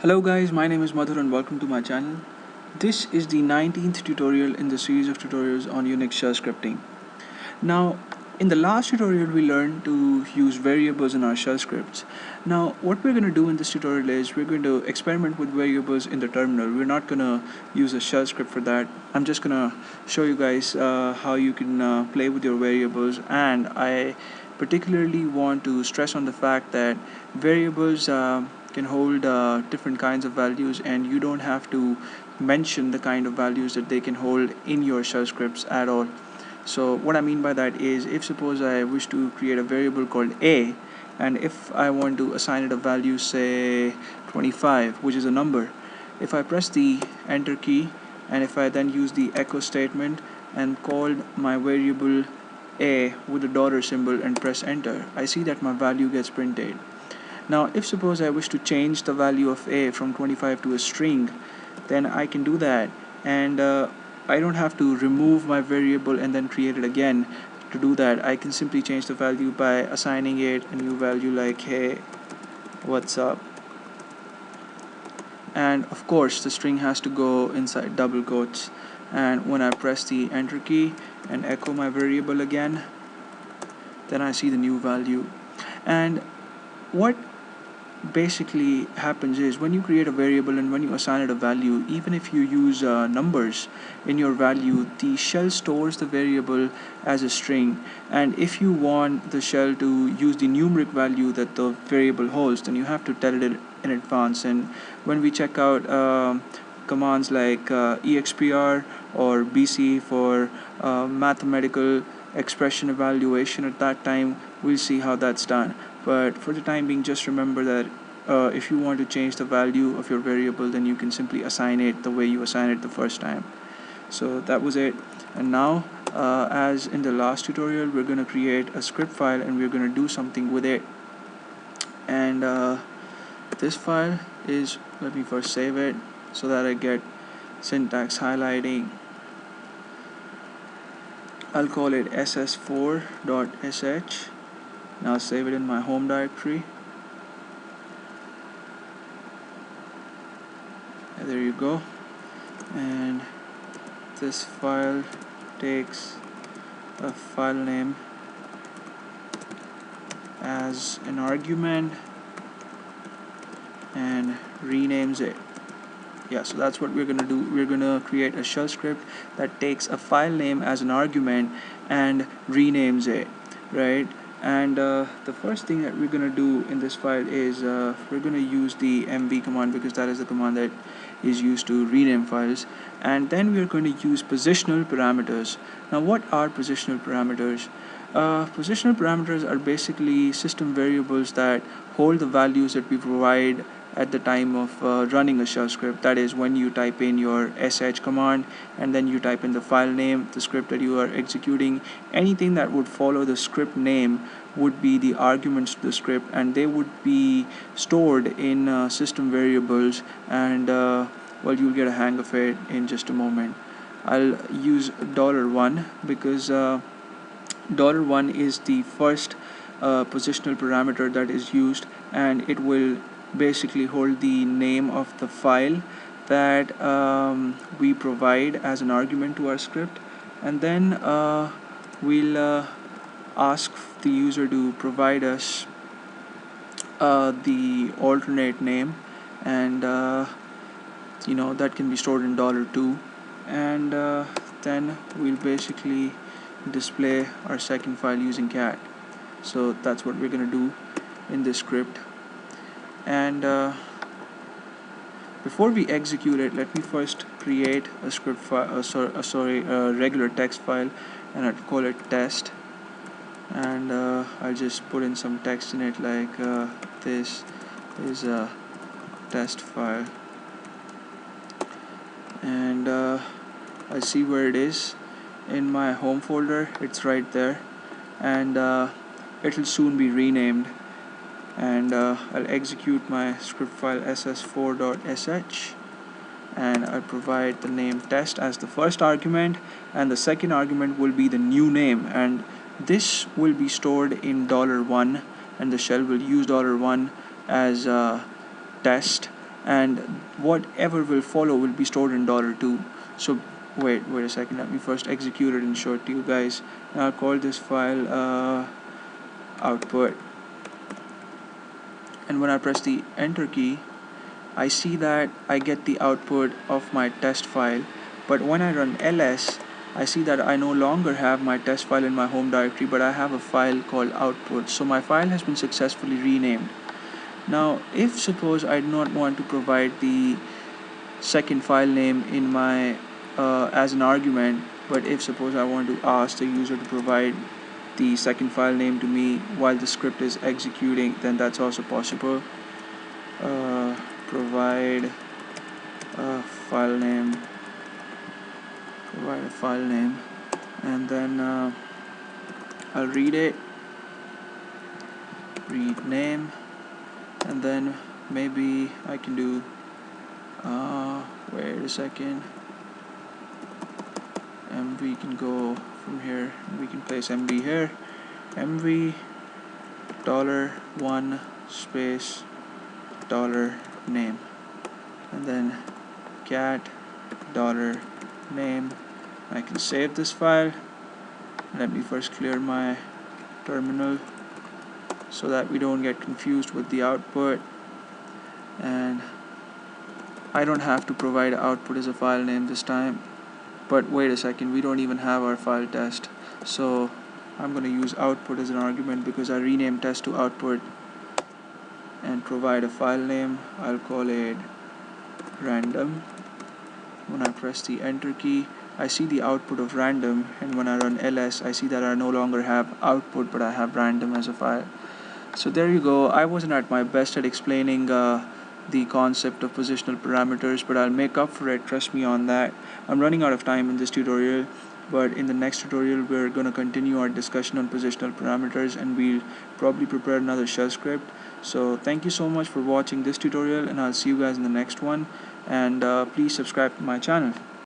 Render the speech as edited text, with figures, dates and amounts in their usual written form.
Hello guys, my name is Madhur and welcome to my channel. This is the 19th tutorial in the series of tutorials on Unix shell scripting. Now, in the last tutorial we learned to use variables in our shell scripts. Now, what we're going to do in this tutorial is we're going to experiment with variables in the terminal. We're not going to use a shell script for that. I'm just going to show you guys how you can play with your variables, and I particularly want to stress on the fact that variables can hold different kinds of values, and you don't have to mention the kind of values that they can hold in your shell scripts at all. So what I mean by that is, if suppose I wish to create a variable called a, and if I want to assign it a value, say 25, which is a number, if I press the enter key and if I then use the echo statement and called my variable a with the dollar symbol and press enter, I see that my value gets printed. Now, if suppose I wish to change the value of a from 25 to a string, then I can do that, and I don't have to remove my variable and then create it again. To do that, I can simply change the value by assigning it a new value like hey, what's up? And of course the string has to go inside double quotes, and when I press the enter key and echo my variable again, then I see the new value. And what basically happens is, when you create a variable and when you assign it a value, even if you use numbers in your value, the shell stores the variable as a string, and if you want the shell to use the numeric value that the variable holds, then you have to tell it in advance. And when we check out commands like expr or bc for mathematical expression evaluation, at that time we'll see how that's done. But for the time being, just remember that if you want to change the value of your variable, then you can simply assign it the way you assign it the first time. So that was it. And now, as in the last tutorial, we're going to create a script file and we're going to do something with it. And this file is, let me first save it so that I get syntax highlighting. I'll call it ss4.sh. Now save it in my home directory. And there you go. And this file takes a file name as an argument and renames it. Yeah, so that's what we're gonna do. We're gonna create a shell script that takes a file name as an argument and renames it, right? And the first thing that we're gonna do in this file is we're gonna use the mv command, because that is the command that is used to rename files. And then we're going to use positional parameters. Now, what are positional parameters? Positional parameters are basically system variables that hold the values that we provide at the time of running a shell script. That is, when you type in your sh command and then you type in the file name, the script that you are executing, anything that would follow the script name would be the arguments to the script, and they would be stored in system variables. And well, you'll get a hang of it in just a moment. I'll use $1 because $1 is the first positional parameter that is used, and it will basically hold the name of the file that we provide as an argument to our script. And then we'll ask the user to provide us the alternate name, and that can be stored in $2. And then we'll basically display our second file using cat. So that's what we're gonna do in this script. And before we execute it, let me first create a script file, a regular text file, and I'll call it test. And I'll just put in some text in it like this is a test file, and I see where it is in my home folder. It's right there, and it'll soon be renamed. And I'll execute my script file ss4.sh, and I'll provide the name test as the first argument, and the second argument will be the new name, and this will be stored in $1, and the shell will use $1 as test. and whatever will follow will be stored in $2. So wait a second, let me first execute it and show it to you guys. And I'll call this file output, and when I press the enter key, I see that I get the output of my test file. But when I run ls, I see that I no longer have my test file in my home directory, but I have a file called output. So my file has been successfully renamed. Now if suppose I do not want to provide the second file name in my as an argument, but if suppose I want to ask the user to provide the second file name to me while the script is executing, then that's also possible. Provide a file name, and then I'll read it, read name, and then maybe I can do wait a second, mv can go from here, we can place mv here, mv $1 space $name, and then cat $name. I can save this file. Let me first clear my terminal so that we don't get confused with the output, and I don't have to provide output as a file name this time. But wait a second, we don't even have our file test, so I'm going to use output as an argument because I renamed test to output, and provide a file name. I'll call it random. When I press the enter key, I see the output of random, and when I run ls, I see that I no longer have output but I have random as a file. So there you go. I wasn't at my best at explaining the concept of positional parameters, but I'll make up for it, trust me on that. I'm running out of time in this tutorial, but in the next tutorial we're going to continue our discussion on positional parameters, and we'll probably prepare another shell script. So thank you so much for watching this tutorial, and I'll see you guys in the next one, and please subscribe to my channel.